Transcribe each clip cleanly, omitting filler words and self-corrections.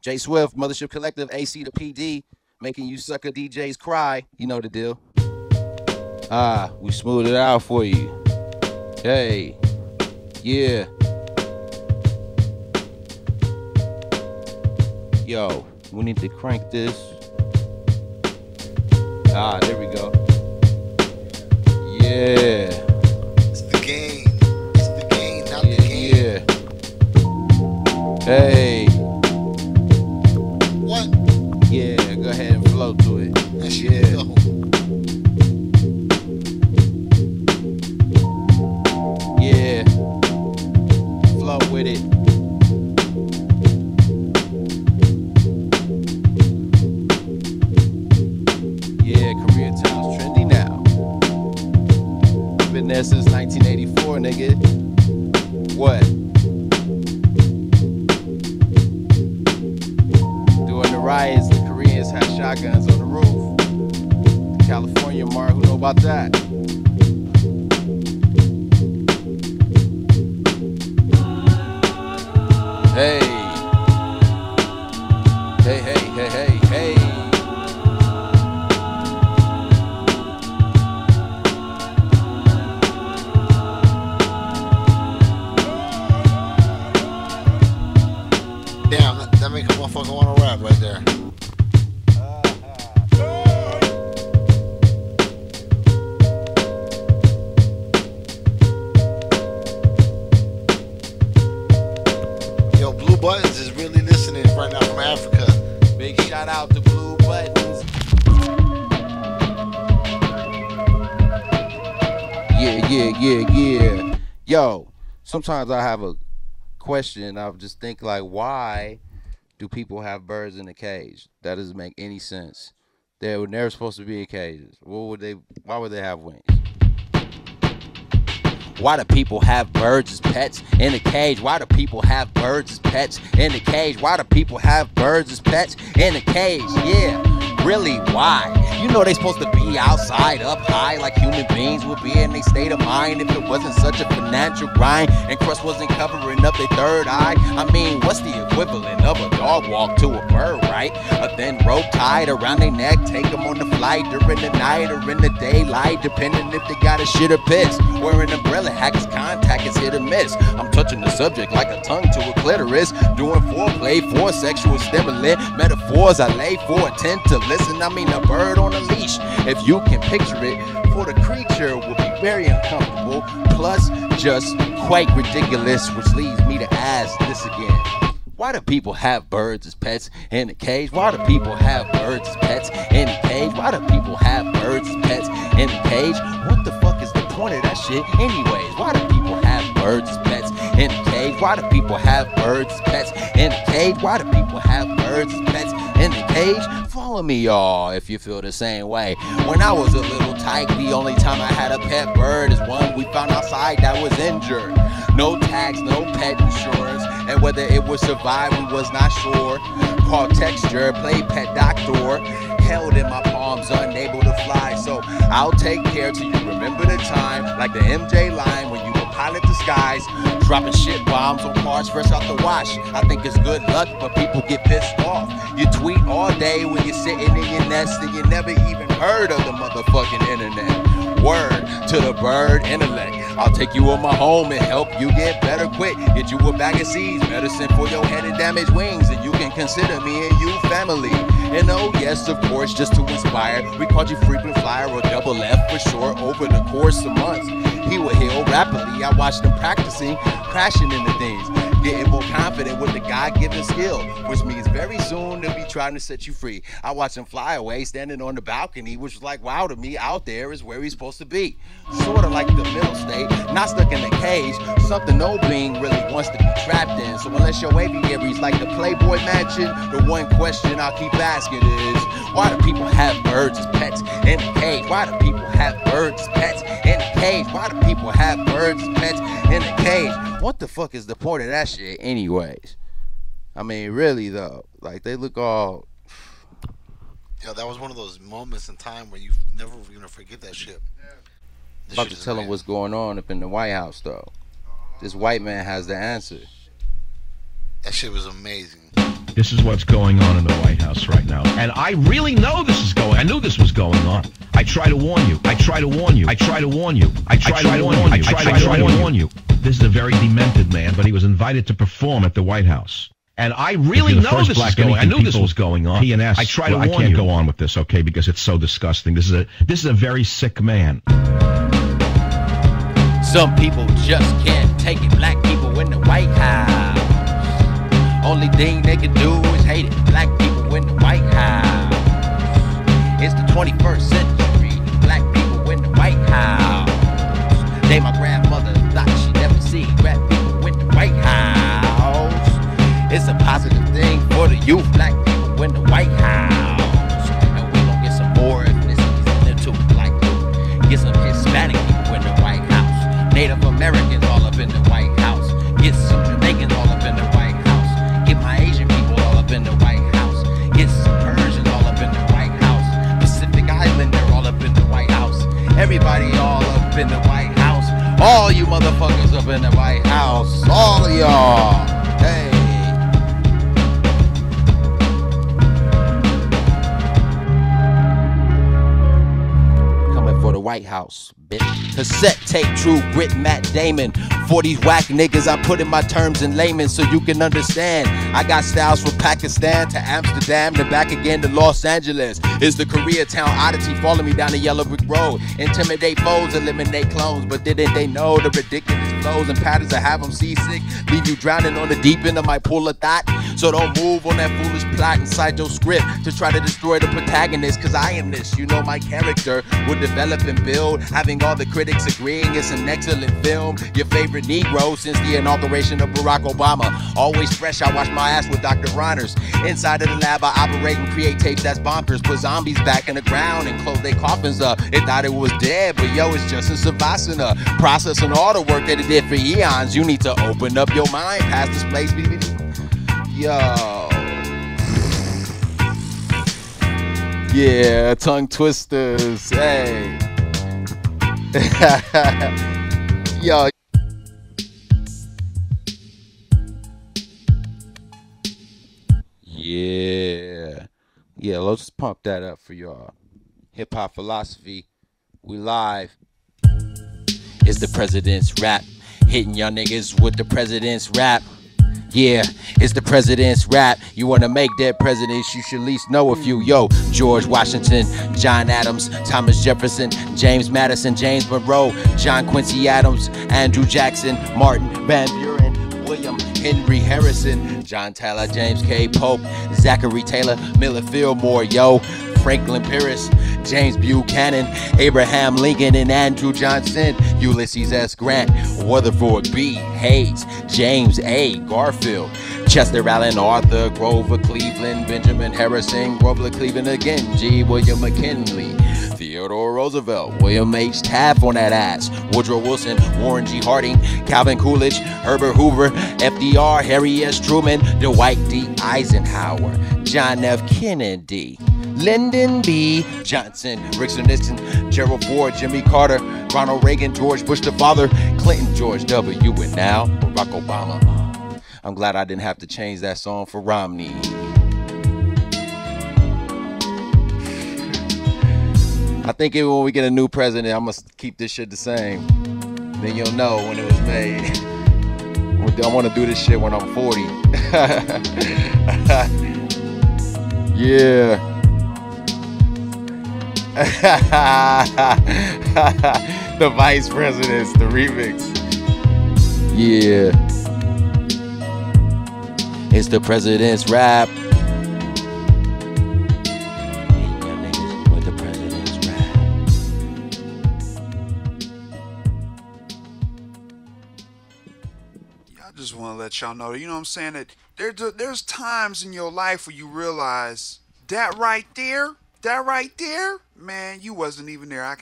J Swift, Mothership Collective, AC to PD, making you sucker DJs cry. You know the deal. We smooth it out for you. Hey, yeah. Yo, we need to crank this. There we go. Yeah. It's the game. It's the game, not the game. Yeah. Hey. What? Yeah, go ahead and flow to it. That shit Yeah. go. Yeah. Flow with it. Yeah, Koreatown's trendy now. Been there since 1984, nigga. What? During the riots, the Koreans had shotguns on the roof. California, Mark, who know about that? Hey. Hey, hey, hey, hey, hey. Damn, that make a motherfucker want to rap right there. Yo, Blue Buttons is really listening right now from Africa. Big shout out to Blue Buttons. Yeah. Yo, sometimes I have a question. I just think like, why do people have birds in a cage? That doesn't make any sense. They were never supposed to be in cages. Why would they have wings? Why do people have birds as pets in a cage? Why do people have birds as pets in a cage? Why do people have birds as pets in a cage? Yeah, really, why? You know they supposed to be outside, up high, like human beings would be in their state of mind if it wasn't such a financial grind and crust wasn't covering up their third eye. I mean, what's the equivalent of a dog walk to a bird, right? A thin rope tied around their neck, take them on the flight during the night or in the daylight, depending if they got a shit or piss. Wearing an umbrella hackers contact is hit or miss. I'm touching the subject like a tongue to a clitoris, doing foreplay for sexual stimulant. Metaphors I lay for attent to listen. I mean, a bird on a leash, if you can picture it, for the creature will be very uncomfortable, plus just quite ridiculous, which leads me to ask this again. Why do people have birds as pets in a cage? Why do people have birds as pets in a cage? Why do people have birds as pets in a cage? What the fuck is the point of that shit anyways? Why do people have birds as pets in a cage? Why do people have birds as pets in a cage? Why do people have birds as pets in a cage? Follow me, y'all, if you feel the same way. When I was a little tyke, the only time I had a pet bird is one we found outside that was injured. No tags, no pet insurance, and whether it would survive, we was not sure. Called texture, played pet doctor, held in my palms, unable to fly. So I'll take care till you remember the time, like the MJ line when you would pilot the skies, dropping shit bombs on cars fresh out the wash. I think it's good luck, but people get pissed off. You tweet all day when you're sitting in your nest and you never even heard of the motherfucking internet. Word to the bird intellect. I'll take you on my home and help you get better quick. Get you a bag of seeds, medicine for your head and damaged wings, and you can consider me and you family. And oh yes, of course, just to inspire, we called you frequent flyer or double F for sure. Over the course of months, he would heal rapidly. I watched him practicing, crashing into things, getting more confident with the God-given skill, which means very soon they'll be trying to set you free. I watched him fly away, standing on the balcony, which was like, wow, to me, out there is where he's supposed to be. Sort of like the middle state, not stuck in a cage, something no being really wants to be trapped in. So unless your aviary's like the Playboy Mansion, the one question I'll keep asking is, why do people have birds as pets in a cage? Why do people have birds as pets in a cage? Why do people have birds as pets in a cage? What the fuck is the point of that shit anyways? I mean, really though, like they look all... Yo, that was one of those moments in time where you never gonna forget that shit. This about shit to is tell him amazing. what's going on up in the White House though. This white man has the answer. That shit was amazing. This is what's going on in the White House right now. And I really know this is going. I knew this was going on. I try to warn you. I try to warn you. I try to warn you. I try to warn you. I try to warn you. This is a very demented man, but he was invited to perform at the White House. And I really know this is going. I knew this was going on. PNS. I try to warn you. I can't go on with this, okay, because it's so disgusting. This is a very sick man. Some people just can't take it. Black people in the White House. Only thing they can do is hate it. Black people in the White House. It's the 21st century. Black people in the White House. They my grandmother thought she never see black people in the White House. It's a positive thing for the youth. Black people in the White House. And we gon' get some more ethnicities in there too. Like get some Hispanic people in the White House. Native Americans all up in the White House. Get some Jamaicans all up in the White House. Get my Asian people all up in the White House. Get some Persians all up in the White House. Pacific Islander all up in the White House. Everybody all up in the White House. All you motherfuckers up in the White House. All of y'all. Hey. Coming for the White House, bitch. Cassette tape, True Grit, Matt Damon. For these whack niggas, I put in my terms in layman so you can understand. I got styles from Pakistan to Amsterdam to back again to Los Angeles. It's the Koreatown Oddity, following me down the yellow brick road. Intimidate foes, eliminate clones, but didn't they know the ridiculous flows and patterns that have them seasick? Leave you drowning on the deep end of my pool of thought. So don't move on that foolish plot inside your script to try to destroy the protagonist, cause I am this, you know my character will develop and build, having all the critics agreeing it's an excellent film. Your favorite Negro since the inauguration of Barack Obama. Always fresh, I wash my ass with Dr. Reiners. Inside of the lab, I operate and create tapes that's bonkers. Put zombies back in the ground and close their coffins up. They thought it was dead, but yo, it's just a Savasana. Processing all the work that it did for eons. You need to open up your mind past this place, baby. Yo. Yeah, tongue twisters. Hey. Yo. Yeah, let's pump that up for y'all. Hip Hop Philosophy, we live. It's the president's rap, hitting y'all niggas with the president's rap. Yeah, it's the president's rap. You wanna make that presidents, you should at least know a few. Yo, George Washington, John Adams, Thomas Jefferson, James Madison, James Monroe, John Quincy Adams, Andrew Jackson, Martin Van Buren, William Henry Harrison, John Tyler, James K. Pope, Zachary Taylor, Miller Fillmore, yo, Franklin Pierce, James Buchanan, Abraham Lincoln, and Andrew Johnson, Ulysses S. Grant, Rutherford B. Hayes, James A. Garfield, Chester Allen, Arthur Grover Cleveland, Benjamin Harrison, Grover Cleveland again, G. William McKinley, Theodore Roosevelt, William H. Taft on that ass, Woodrow Wilson, Warren G. Harding, Calvin Coolidge, Herbert Hoover, FDR, Harry S. Truman, Dwight D. Eisenhower, John F. Kennedy, Lyndon B. Johnson, Richard Nixon, Gerald Ford, Jimmy Carter, Ronald Reagan, George Bush the father, Clinton, George W. and now Barack Obama. I'm glad I didn't have to change that song for Romney. I think even when we get a new president, I'm going to keep this shit the same. Then you'll know when it was made. I want to do this shit when I'm 40. Yeah. The vice presidents, the remix. Yeah. It's the president's rap. I just want to let y'all know, you know what I'm saying, that there's times in your life where you realize that right there, man, you wasn't even there.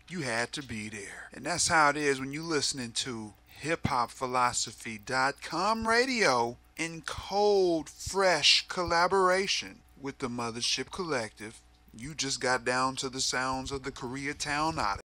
You had to be there. And that's how it is when you listening to HipHopPhilosophy.com radio in cold, fresh collaboration with the Mothership Collective. You just got down to the sounds of the Koreatown Oddity.